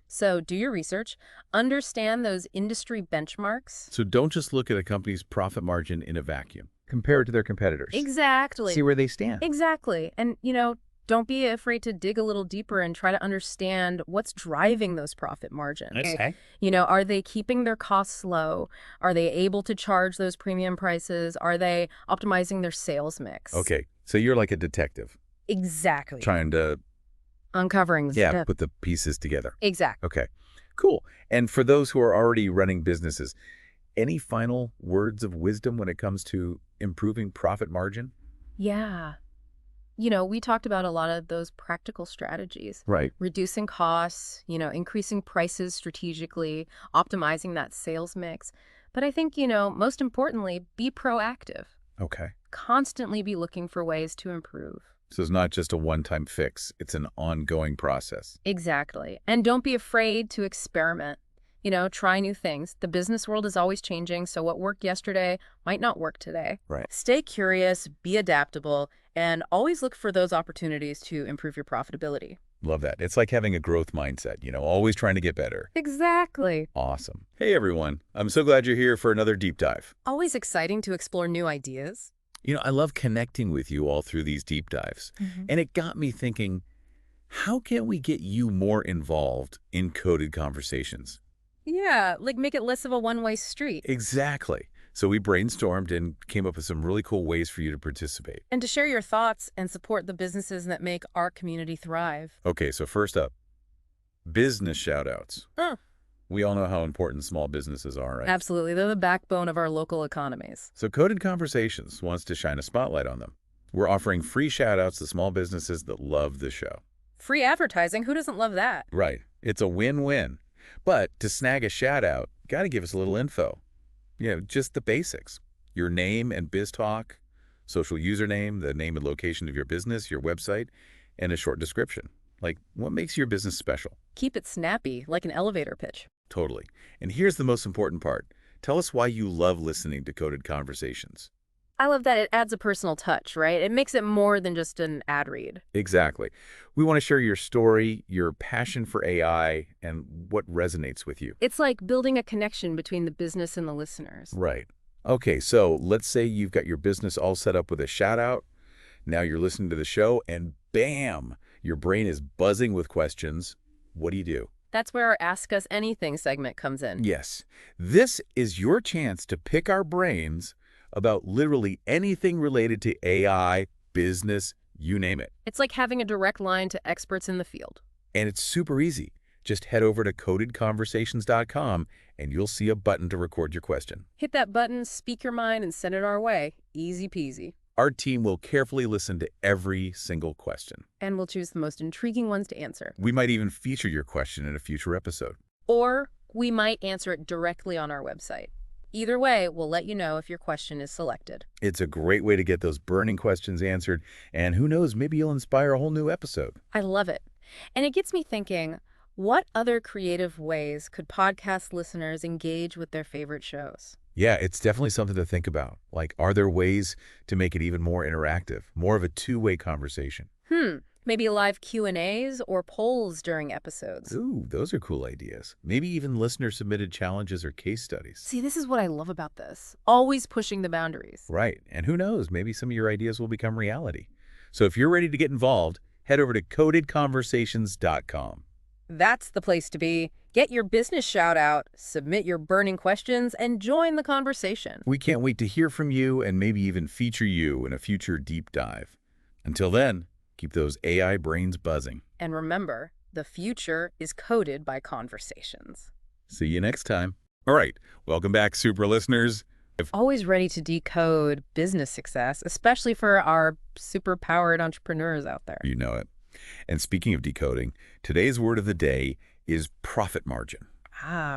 So do your research, understand those industry benchmarks. So don't just look at a company's profit margin in a vacuum. Compare it to their competitors. Exactly. See where they stand. Exactly. And, don't be afraid to dig a little deeper and try to understand what's driving those profit margins. Okay. Are they keeping their costs low? Are they able to charge those premium prices? Are they optimizing their sales mix? Okay. So you're like a detective Exactly. trying to, Uncovering the stuff. put the pieces together. Exactly. Okay. Cool. And for those who are already running businesses, any final words of wisdom when it comes to improving profit margin? Yeah. We talked about a lot of those practical strategies. Right. Reducing costs, increasing prices strategically, optimizing that sales mix. But I think, most importantly, be proactive. Okay. Constantly be looking for ways to improve. So it's not just a one-time fix. It's an ongoing process. Exactly. And don't be afraid to experiment. Try new things. The business world is always changing, so what worked yesterday might not work today. Right. Stay curious, be adaptable, and always look for those opportunities to improve your profitability. Love that. It's like having a growth mindset, always trying to get better. Exactly. Awesome. Hey, everyone. I'm so glad you're here for another deep dive. Always exciting to explore new ideas. I love connecting with you all through these deep dives. And it got me thinking, how can we get you more involved in coded conversations? Yeah, make it less of a one-way street. Exactly. So we brainstormed and came up with some really cool ways for you to participate. And to share your thoughts and support the businesses that make our community thrive. Okay, so first up, business shout-outs. We all know how important small businesses are, right? Absolutely. They're the backbone of our local economies. So Coded Conversations wants to shine a spotlight on them. We're offering free shout-outs to small businesses that love the show. Free advertising? Who doesn't love that? Right. It's a win-win. But to snag a shout-out, got to give us a little info. Just the basics. Your name and biz talk, social username, the name and location of your business, your website, and a short description. Like, what makes your business special? Keep it snappy, like an elevator pitch. Totally. And here's the most important part. Tell us why you love listening to Coded Conversations. I love that it adds a personal touch, right? It makes it more than just an ad read. Exactly. We want to share your story, your passion for AI, and what resonates with you. It's like building a connection between the business and the listeners. Right. Okay, so let's say you've got your business all set up with a shout-out. Now you're listening to the show, and bam, your brain is buzzing with questions. What do you do? That's where our Ask Us Anything segment comes in. Yes. This is your chance to pick our brains about literally anything related to AI, business, you name it. It's like having a direct line to experts in the field. And it's super easy. Just head over to codedconversations.com and you'll see a button to record your question. Hit that button, speak your mind, and send it our way. Easy peasy. Our team will carefully listen to every single question. And we'll choose the most intriguing ones to answer. We might even feature your question in a future episode. Or we might answer it directly on our website. Either way, we'll let you know if your question is selected. It's a great way to get those burning questions answered, and who knows, maybe you'll inspire a whole new episode. I love it. And it gets me thinking, what other creative ways could podcast listeners engage with their favorite shows? Yeah, it's definitely something to think about. Like, are there ways to make it even more interactive, more of a two-way conversation? Maybe live Q&As or polls during episodes. Ooh, those are cool ideas. Maybe even listener-submitted challenges or case studies. See, this is what I love about this. Always pushing the boundaries. Right, and who knows, maybe some of your ideas will become reality. So if you're ready to get involved, head over to codedconversations.com. That's the place to be. Get your business shout out, submit your burning questions, and join the conversation. We can't wait to hear from you and maybe even feature you in a future deep dive. Until then, keep those AI brains buzzing. And remember, the future is coded by conversations. See you next time. All right, welcome back, super listeners. Always ready to decode business success, especially for our super-powered entrepreneurs out there. You know it. And speaking of decoding, today's word of the day is profit margin.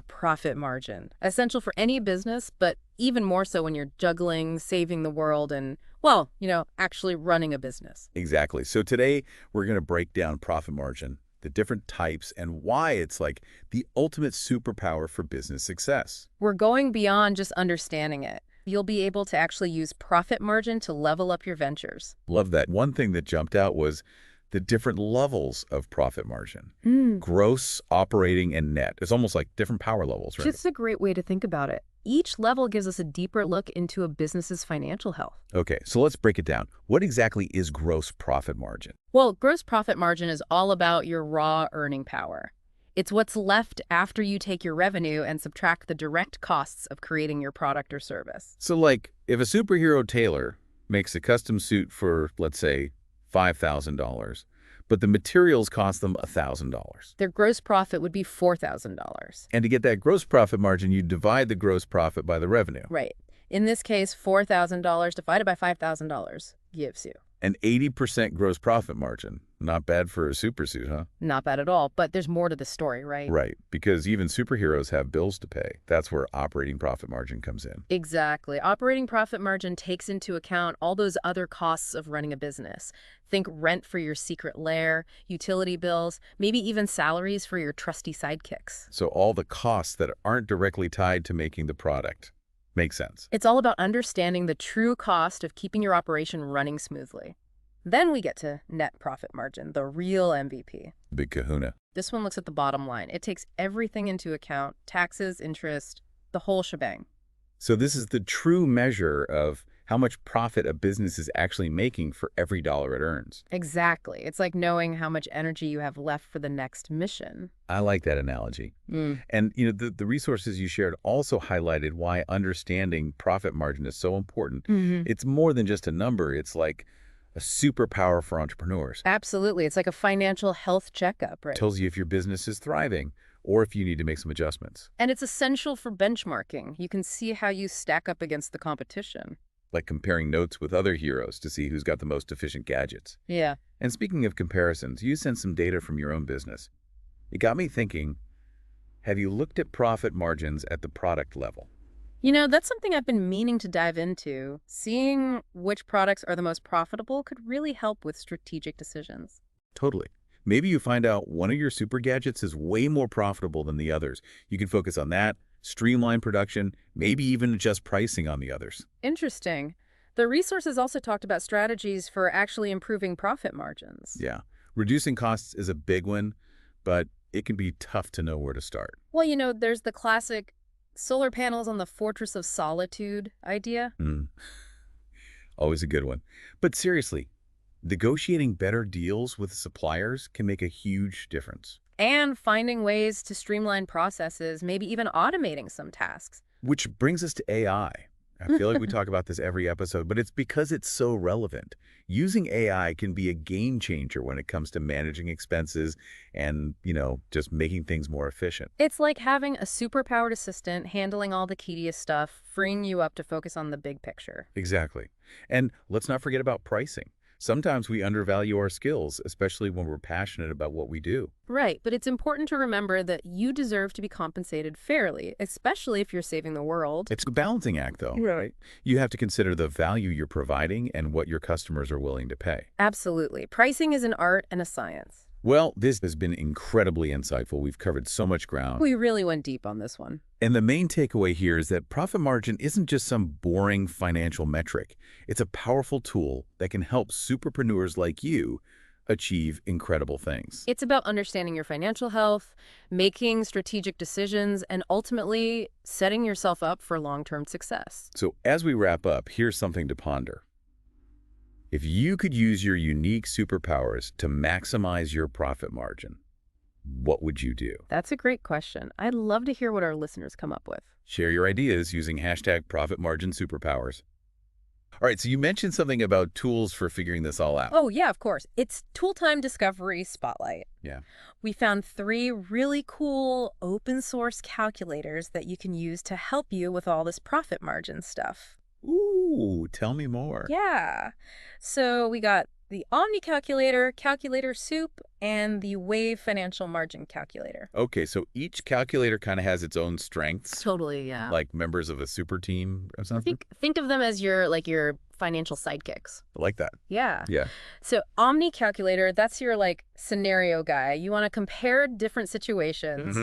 Profit margin. Essential for any business, but even more so when you're juggling, saving the world, and, well, actually running a business. Exactly. So today, we're going to break down profit margin, the different types, and why it's like the ultimate superpower for business success. We're going beyond just understanding it. You'll be able to actually use profit margin to level up your ventures. Love that. One thing that jumped out was the different levels of profit margin. Gross, operating, and net. It's almost like different power levels, right? Just a great way to think about it. Each level gives us a deeper look into a business's financial health. Okay, so let's break it down. What exactly is gross profit margin? Well, gross profit margin is all about your raw earning power. It's what's left after you take your revenue and subtract the direct costs of creating your product or service. So like, if a superhero tailor makes a custom suit for, let's say, $5,000, but the materials cost them $1,000. Their gross profit would be $4,000. And to get that gross profit margin, you divide the gross profit by the revenue. Right. In this case, $4,000 divided by $5,000 gives you An 80% gross profit margin. Not bad for a super suit, huh? not bad at all, but there's more to the story, right? Right, because even superheroes have bills to pay. That's where operating profit margin comes in. Exactly. Operating profit margin takes into account all those other costs of running a business. Think rent for your secret lair, utility bills, maybe even salaries for your trusty sidekicks. So all the costs that aren't directly tied to making the product. Makes sense. It's all about understanding the true cost of keeping your operation running smoothly. Then we get to net profit margin, the real MVP. Big kahuna. This one looks at the bottom line. It takes everything into account, taxes, interest, the whole shebang. So this is the true measure of how much profit a business is actually making for every dollar it earns. Exactly. It's like knowing how much energy you have left for the next mission. I like that analogy. And the resources you shared also highlighted why understanding profit margin is so important. It's more than just a number. It's like a superpower for entrepreneurs. Absolutely. It's like a financial health checkup, right? Tells you if your business is thriving or if you need to make some adjustments. And it's essential for benchmarking. You can see how you stack up against the competition. Like comparing notes with other heroes to see who's got the most efficient gadgets. Yeah. And speaking of comparisons, you sent some data from your own business. It got me thinking, have you looked at profit margins at the product level? That's something I've been meaning to dive into. Seeing which products are the most profitable could really help with strategic decisions. Totally. Maybe you find out one of your super gadgets is way more profitable than the others. You can focus on that, streamline production, maybe even adjust pricing on the others. Interesting. The resources also talked about strategies for actually improving profit margins. Yeah. Reducing costs is a big one, but it can be tough to know where to start. Well, there's the classic solar panels on the Fortress of Solitude idea. Always a good one. But seriously, negotiating better deals with suppliers can make a huge difference. And finding ways to streamline processes, maybe even automating some tasks. Which brings us to AI. I feel like we talk about this every episode, but it's because it's so relevant. Using AI can be a game changer when it comes to managing expenses and, just making things more efficient. It's like having a superpowered assistant handling all the tedious stuff, freeing you up to focus on the big picture. Exactly. And let's not forget about pricing. Sometimes we undervalue our skills, especially when we're passionate about what we do. Right, but it's important to remember that you deserve to be compensated fairly, especially if you're saving the world. It's a balancing act, though. Right. You have to consider the value you're providing and what your customers are willing to pay. Absolutely. Pricing is an art and a science. Well, this has been incredibly insightful. We've covered so much ground. We really went deep on this one. And the main takeaway here is that profit margin isn't just some boring financial metric. It's a powerful tool that can help superpreneurs like you achieve incredible things. It's about understanding your financial health, making strategic decisions, and ultimately setting yourself up for long-term success. So as we wrap up, here's something to ponder. If you could use your unique superpowers to maximize your profit margin, what would you do? That's a great question. I'd love to hear what our listeners come up with. Share your ideas using #ProfitMarginSuperpowers. All right, so you mentioned something about tools for figuring this all out. Oh, yeah, of course. It's Tooltime Discovery Spotlight. Yeah. We found 3 really cool open source calculators that you can use to help you with all this profit margin stuff. Ooh, tell me more. Yeah. So we got the Omni calculator, Calculator Soup, and the Wave Financial Margin Calculator. Okay, so each calculator kind of has its own strengths, Totally, yeah. like members of a super team or something. Think of them as your financial sidekicks. I like that. Yeah. Yeah. So Omni calculator, that's your scenario guy. You want to compare different situations,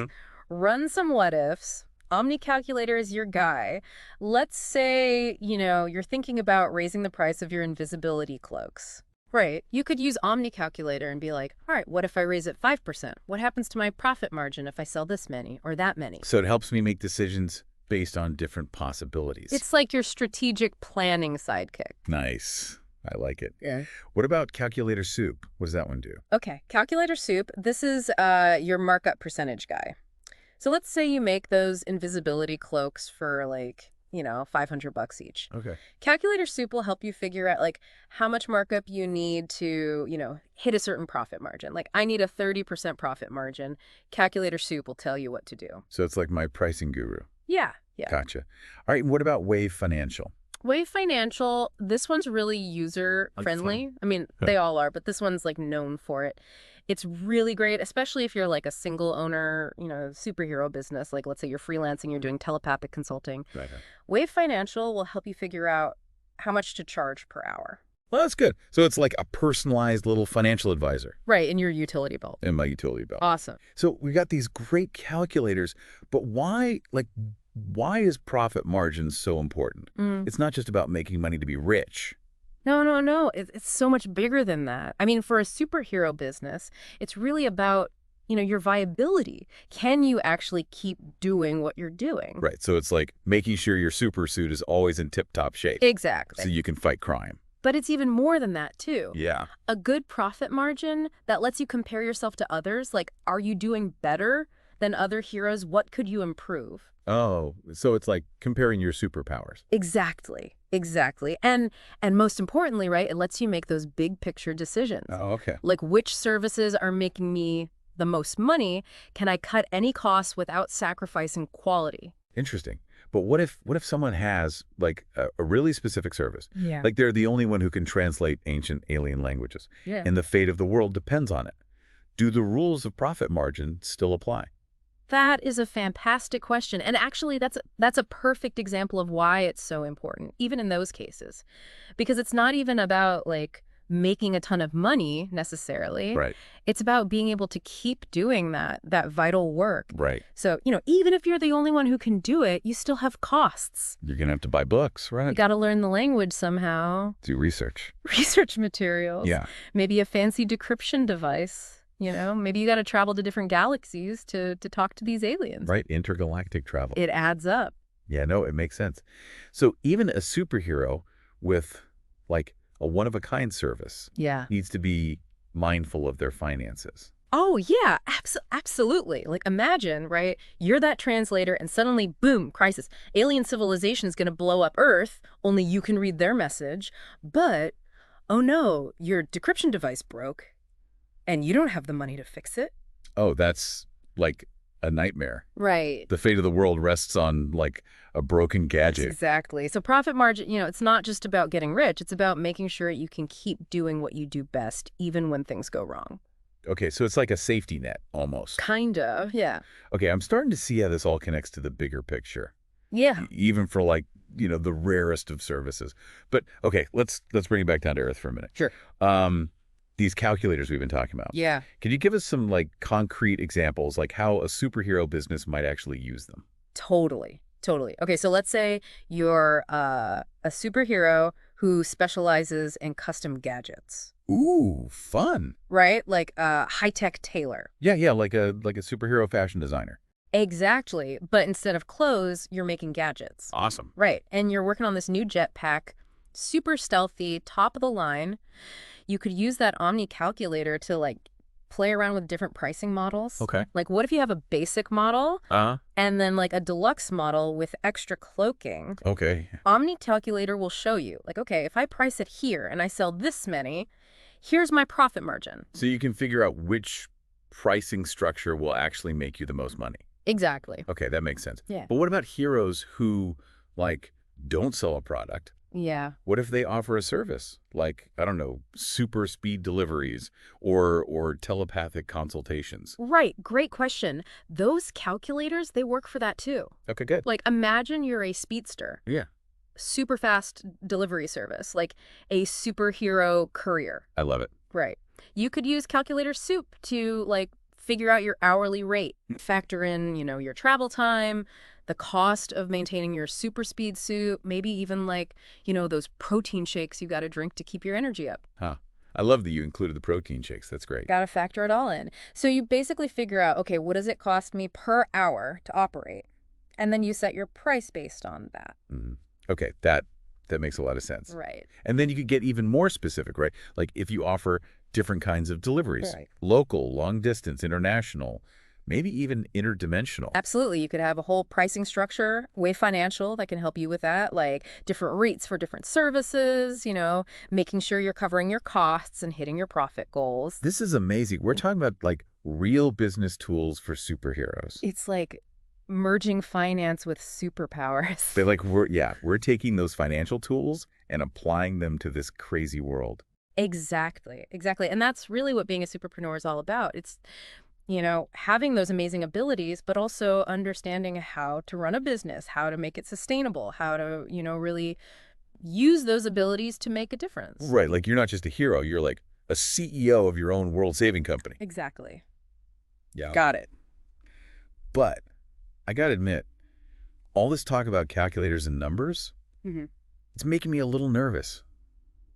run some what ifs. Omni calculator is your guy. Let's say, you're thinking about raising the price of your invisibility cloaks. Right. You could use Omni calculator and be like, all right, what if I raise it 5%? What happens to my profit margin if I sell this many or that many? So it helps me make decisions based on different possibilities. It's like your strategic planning sidekick. Nice. I like it. Yeah. What about calculator soup? What does that one do? Okay. Calculator soup. This is your markup percentage guy. So let's say you make those invisibility cloaks for $500 each. Okay. Calculator soup will help you figure out how much markup you need to, hit a certain profit margin. I need a 30% profit margin. Calculator soup will tell you what to do. So it's like my pricing guru. Yeah. Yeah. Gotcha. All right. And what about Wave Financial? Wave Financial, this one's really user friendly. I mean, they all are, but this one's known for it. It's really great, especially if you're a single owner, superhero business. Let's say you're freelancing, you're doing telepathic consulting. Right. Wave Financial will help you figure out how much to charge per hour. Well, that's good. So it's like a personalized little financial advisor. Right, in your utility belt. In my utility belt. Awesome. So we got these great calculators, but why is profit margin so important? It's not just about making money to be rich. No. It's so much bigger than that. I mean, for a superhero business, it's really about, your viability. Can you actually keep doing what you're doing? Right. So it's like making sure your super suit is always in tip-top shape. Exactly. So you can fight crime. But it's even more than that, too. Yeah. A good profit margin that lets you compare yourself to others, are you doing better than other heroes? What could you improve? Oh, so it's like comparing your superpowers. Exactly. And most importantly, right, it lets you make those big picture decisions. Oh, okay. Which services are making me the most money? Can I cut any costs without sacrificing quality? Interesting. But what if someone has a really specific service? Yeah. They're the only one who can translate ancient alien languages. Yeah. And the fate of the world depends on it. Do the rules of profit margin still apply? That is a fantastic question. And actually, that's a perfect example of why it's so important, even in those cases. Because it's not even about making a ton of money necessarily. Right. It's about being able to keep doing that vital work. Right. So, even if you're the only one who can do it, you still have costs. You're going to have to buy books, right? You got to learn the language somehow. Do research. Research materials. Yeah. Maybe a fancy decryption device. Maybe you got to travel to different galaxies to talk to these aliens. Right. Intergalactic travel. It adds up. Yeah, no, it makes sense. So even a superhero with a one-of-a-kind service needs to be mindful of their finances. Oh, yeah, absolutely. Imagine, right, you're that translator and suddenly, boom, crisis. Alien civilization is going to blow up Earth, only you can read their message. But, oh no, your decryption device broke and you don't have the money to fix it. Oh, that's a nightmare. Right. The fate of the world rests on a broken gadget. Exactly. So profit margin, it's not just about getting rich. It's about making sure you can keep doing what you do best, even when things go wrong. Okay, so it's like a safety net almost. Kind of, yeah. Okay, I'm starting to see how this all connects to the bigger picture. Yeah. Even for the rarest of services. But okay, let's bring it back down to earth for a minute. Sure. These calculators we've been talking about. Yeah. Can you give us some concrete examples how a superhero business might actually use them? Totally. Okay, so let's say you're a superhero who specializes in custom gadgets. Ooh, fun. Right? Like a high-tech tailor. Yeah, like a superhero fashion designer. Exactly. But instead of clothes, you're making gadgets. Awesome. Right. And you're working on this new jetpack, super stealthy, top of the line. You could use that Omni calculator to play around with different pricing models. Okay. Like, what if you have a basic model Uh-huh. and then like a deluxe model with extra cloaking? Okay. Omni calculator will show you, like, okay, if I price it here and I sell this many, here's my profit margin. So you can figure out which pricing structure will actually make you the most money. Exactly. Okay, that makes sense. Yeah. But what about heroes who, like, don't sell a product? Yeah. What if they offer a service? Like, I don't know, super speed deliveries or telepathic consultations? Right. Great question. Those calculators, they work for that too. Okay, good. Like, imagine you're a speedster, Yeah, super fast delivery service, like a superhero courier. I love it. Right. You could use calculator soup to like figure out your hourly rate, factor in, your travel time, the cost of maintaining your super speed suit, maybe even like, those protein shakes you got to drink to keep your energy up. Huh. I love that you included the protein shakes. That's great. Got to factor it all in. So you basically figure out, okay, what does it cost me per hour to operate? And then you set your price based on that. Mhm. Okay, that makes a lot of sense. Right. And then you could get even more specific, right? Like if you offer different kinds of deliveries, Right. local, long distance, international, maybe even interdimensional. Absolutely. You could have a whole pricing structure, way financial, that can help you with that, like different rates for different services, making sure you're covering your costs and hitting your profit goals. This is amazing. We're talking about like real business tools for superheroes. It's like merging finance with superpowers. They like we're taking those financial tools and applying them to this crazy world. Exactly. Exactly. And that's really what being a superpreneur is all about. It's, having those amazing abilities, but also understanding how to run a business, how to make it sustainable, how to, really use those abilities to make a difference. Right, like you're not just a hero, you're like a CEO of your own world-saving company. Exactly. Yeah. Got it. But I got to admit, all this talk about calculators and numbers, Mm-hmm. it's making me a little nervous.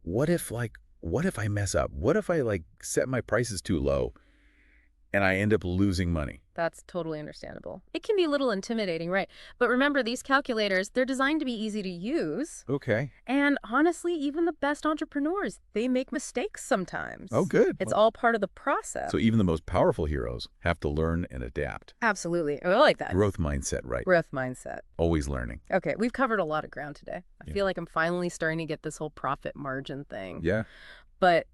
What if I mess up? What if I set my prices too low and I end up losing money? That's totally understandable. It can be a little intimidating, right? But remember, these calculators, they're designed to be easy to use. Okay. And honestly, even the best entrepreneurs, they make mistakes sometimes. Oh, good. It's all part of the process. So even the most powerful heroes have to learn and adapt. Absolutely. I like that. Growth mindset, right? Growth mindset. Always learning. Okay, we've covered a lot of ground today. I Yeah. feel like I'm finally starting to get this whole profit margin thing. Yeah. But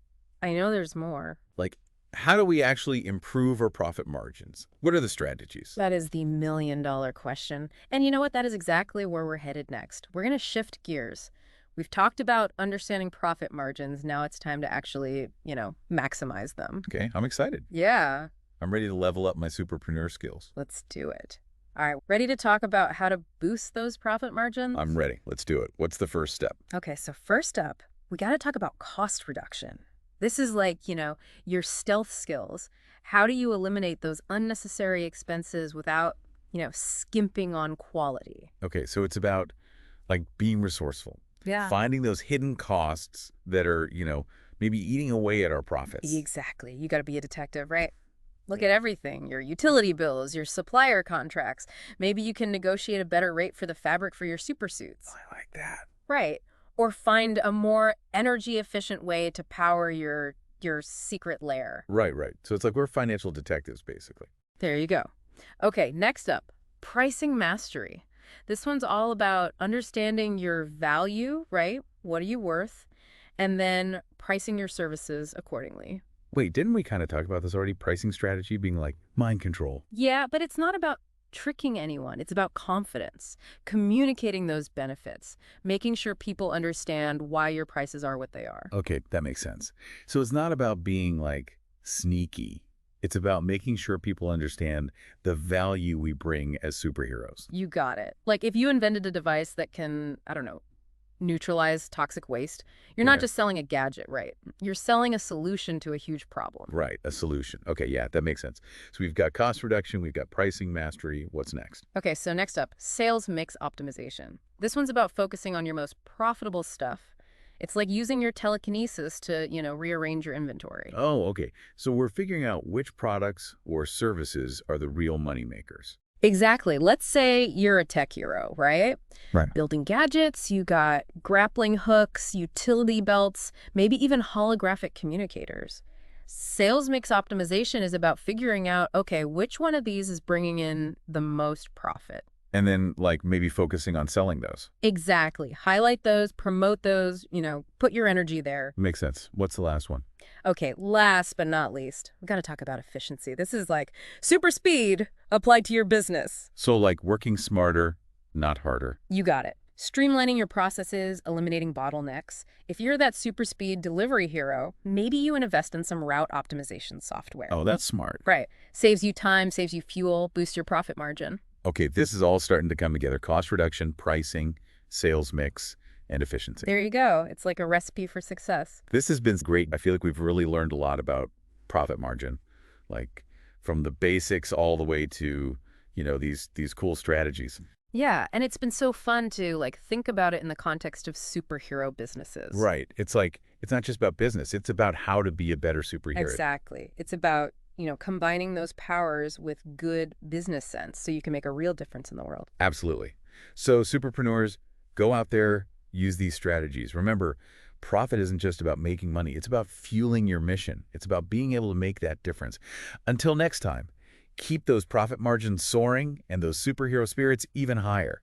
I know there's more. Like, how do we actually improve our profit margins? What are the strategies? That is the $1,000,000 question. And you know what? That is exactly where we're headed next. We're going to shift gears. We've talked about understanding profit margins. Now it's time to actually, maximize them. Okay, I'm excited. Yeah, I'm ready to level up my superpreneur skills. let's do it. All right, ready to talk about how to boost those profit margins? I'm ready. Let's do it. What's the first step? Okay, so first up, we got to talk about cost reduction. This is like, your stealth skills. How do you eliminate those unnecessary expenses without, skimping on quality? Okay, so it's about being resourceful. Yeah. Finding those hidden costs that are, maybe eating away at our profits. Exactly. You got to be a detective, right? Look at everything, your utility bills, your supplier contracts. Maybe you can negotiate a better rate for the fabric for your super suits. I like that. Right. Or find a more energy efficient way to power your secret lair. Right. So it's like we're financial detectives, basically. There you go. Okay, next up, pricing mastery. This one's all about understanding your value, right? What are you worth? And then pricing your services accordingly. Wait, didn't we kind of talk about this already? Pricing strategy being like mind control. Yeah, but it's not about tricking anyone. It's about confidence, communicating those benefits, making sure people understand why your prices are what they are. Okay, that makes sense. So it's not about being sneaky. It's about making sure people understand the value we bring as superheroes. You got it. Like if you invented a device that can, I don't know, neutralize toxic waste, you're Yeah. not just selling a gadget, right? You're selling a solution to a huge problem. Right, a solution. Okay, yeah, that makes sense. So we've got cost reduction, we've got pricing mastery. What's next? Okay, so next up, sales mix optimization. This one's about focusing on your most profitable stuff. It's like using your telekinesis to, rearrange your inventory. Oh, okay. So we're figuring out which products or services are the real money makers. Exactly. Let's say you're a tech hero, right? Right. Building gadgets, you got grappling hooks, utility belts, maybe even holographic communicators. Sales mix optimization is about figuring out, okay, which one of these is bringing in the most profit? And then, like, maybe focusing on selling those. Exactly. Highlight those, promote those, put your energy there. Makes sense. What's the last one? Okay, last but not least, we got to talk about efficiency. This is like super speed applied to your business. So, like, working smarter, not harder. You got it. Streamlining your processes, eliminating bottlenecks. If you're that super speed delivery hero, maybe you invest in some route optimization software. Oh, that's smart. Right. Saves you time, saves you fuel, boosts your profit margin. Okay, this is all starting to come together. Cost reduction, pricing, sales mix, and efficiency. There you go. It's like a recipe for success. This has been great. I feel like we've really learned a lot about profit margin, like from the basics all the way to, these cool strategies. Yeah, and it's been so fun to think about it in the context of superhero businesses. Right. It's like, it's not just about business. It's about how to be a better superhero. Exactly. It's about, combining those powers with good business sense so you can make a real difference in the world. Absolutely. So superpreneurs, go out there, use these strategies. Remember, profit isn't just about making money. It's about fueling your mission. It's about being able to make that difference. Until next time, keep those profit margins soaring and those superhero spirits even higher.